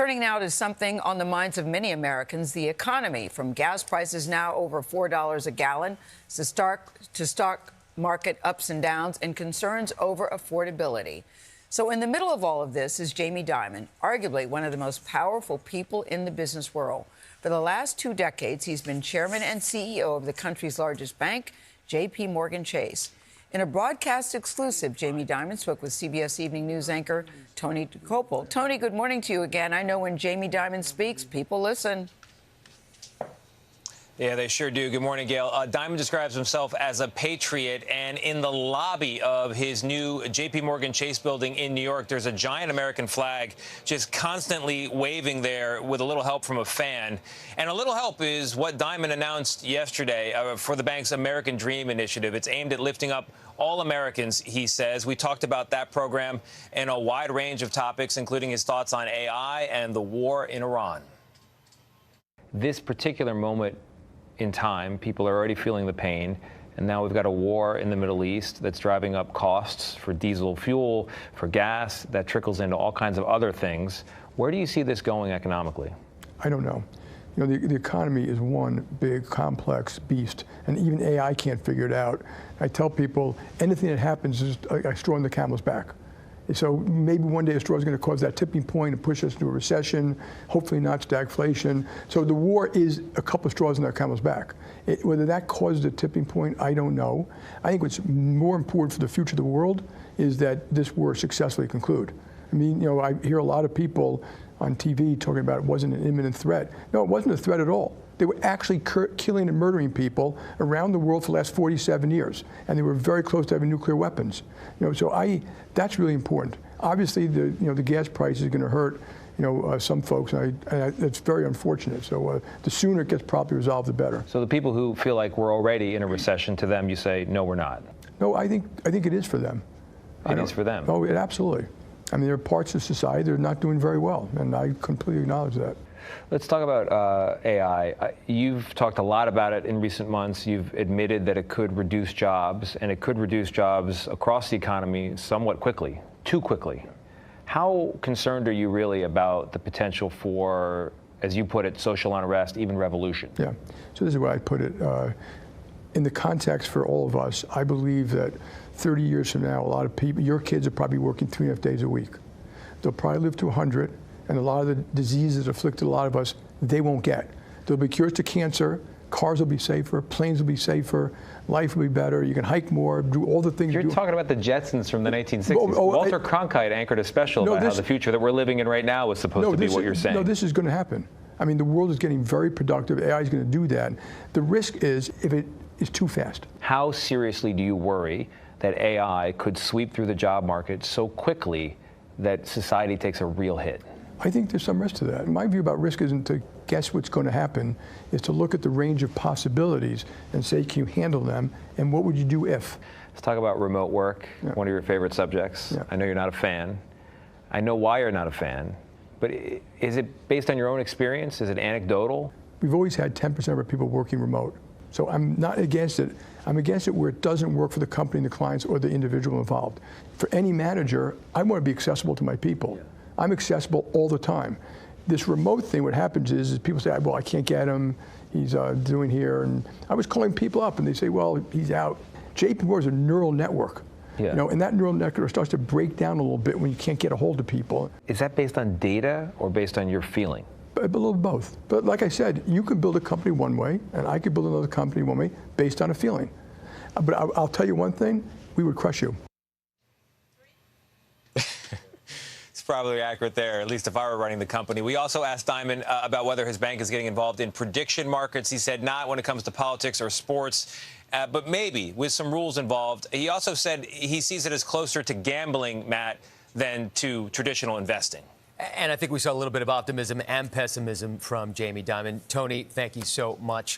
Turning now to something on the minds of many Americans, the economy, from gas prices now over $4 a gallon to stock market ups and downs and concerns over affordability. So in the middle of all of this is Jamie Dimon, arguably one of the most powerful people in the business world. For the last 2 decades, he's been chairman and CEO of the country's largest bank, JPMorgan Chase. In a broadcast exclusive, Jamie Dimon spoke with CBS Evening News anchor Tony Dokoupil. Tony, good morning to you again. I know when Jamie Dimon speaks, people listen. Yeah, they sure do. Good morning, Gayle. Dimon describes himself as a patriot, and in the lobby of his new JPMorgan Chase building in New York, there's a giant American flag just constantly waving there with a little help from a fan. And a little help is what Dimon announced yesterday for the bank's American Dream initiative. It's aimed at lifting up all Americans, he says. We talked about that program and a wide range of topics, including his thoughts on AI and the war in Iran. This particular moment in time, people are already feeling the pain, and now we've got a war in the Middle East that's driving up costs for diesel fuel, for gas, that trickles into all kinds of other things. Where do you see this going economically? I don't know. You know, the economy is one big, complex beast, and even AI can't figure it out. I tell people, anything that happens is a straw in the camel's back. So maybe one day a straw is going to cause that tipping point and push us into a recession, hopefully not stagflation. So the war is a couple of straws in that camel's back. Whether that causes a tipping point, I don't know. I think what's more important for the future of the world is that this war successfully conclude. I mean, you know, I hear a lot of people on TV talking about it wasn't an imminent threat. No, it wasn't a threat at all. They were actually killing and murdering people around the world for the last 47 years, and they were very close to having nuclear weapons. You know, so that's really important. Obviously, the gas price is going to hurt, some folks, and it's very unfortunate. So the sooner it gets properly resolved, the better. So the people who feel like we're already in a recession, to them, you say, no, we're not. No, I think it is for them. It is for them. Oh, absolutely. I mean, there are parts of society that are not doing very well, and I completely acknowledge that. Let's talk about AI. You've talked a lot about it in recent months. You've admitted that it could reduce jobs, and it could reduce jobs across the economy somewhat quickly, too quickly. How concerned are you really about the potential for, as you put it, social unrest, even revolution? Yeah. So this is where I put it. In the context for all of us, I believe that 30 years from now, a lot of people, your kids are probably working 3.5 days a week. They'll probably live to 100. And a lot of the diseases that afflicted a lot of us, they won't get. There'll be cures to cancer, cars will be safer, planes will be safer, life will be better, you can hike more, do all the things. You're talking about the Jetsons from the 1960s. Walter Cronkite anchored a special about how the future that we're living in right now is supposed to be what you're saying. No, this is going to happen. I mean, the world is getting very productive. AI is going to do that. The risk is if it is too fast. How seriously do you worry that AI could sweep through the job market so quickly that society takes a real hit? I think there's some risk to that. My view about risk isn't to guess what's going to happen, is to look at the range of possibilities and say, can you handle them, and what would you do if? Let's talk about remote work, one of your favorite subjects. Yeah. I know you're not a fan. I know why you're not a fan, but is it based on your own experience? Is it anecdotal? We've always had 10% of our people working remote, so I'm not against it. I'm against it where it doesn't work for the company, the clients, or the individual involved. For any manager, I want to be accessible to my people. Yeah. I'm accessible all the time. This remote thing, what happens is people say, well, I can't get him, he's doing here. And I was calling people up and they say, well, he's out. JPMorgan is a neural network. Yeah. And that neural network starts to break down a little bit when you can't get a hold of people. Is that based on data or based on your feeling? A little both. But like I said, you could build a company one way and I could build another company one way based on a feeling. But I'll tell you one thing, we would crush you. Probably accurate there, at least if I were running the company. We also asked Dimon about whether his bank is getting involved in prediction markets. He said not when it comes to politics or sports, but maybe with some rules involved. He also said he sees it as closer to gambling, Matt, than to traditional investing. And I think we saw a little bit of optimism and pessimism from Jamie Dimon. Tony, thank you so much.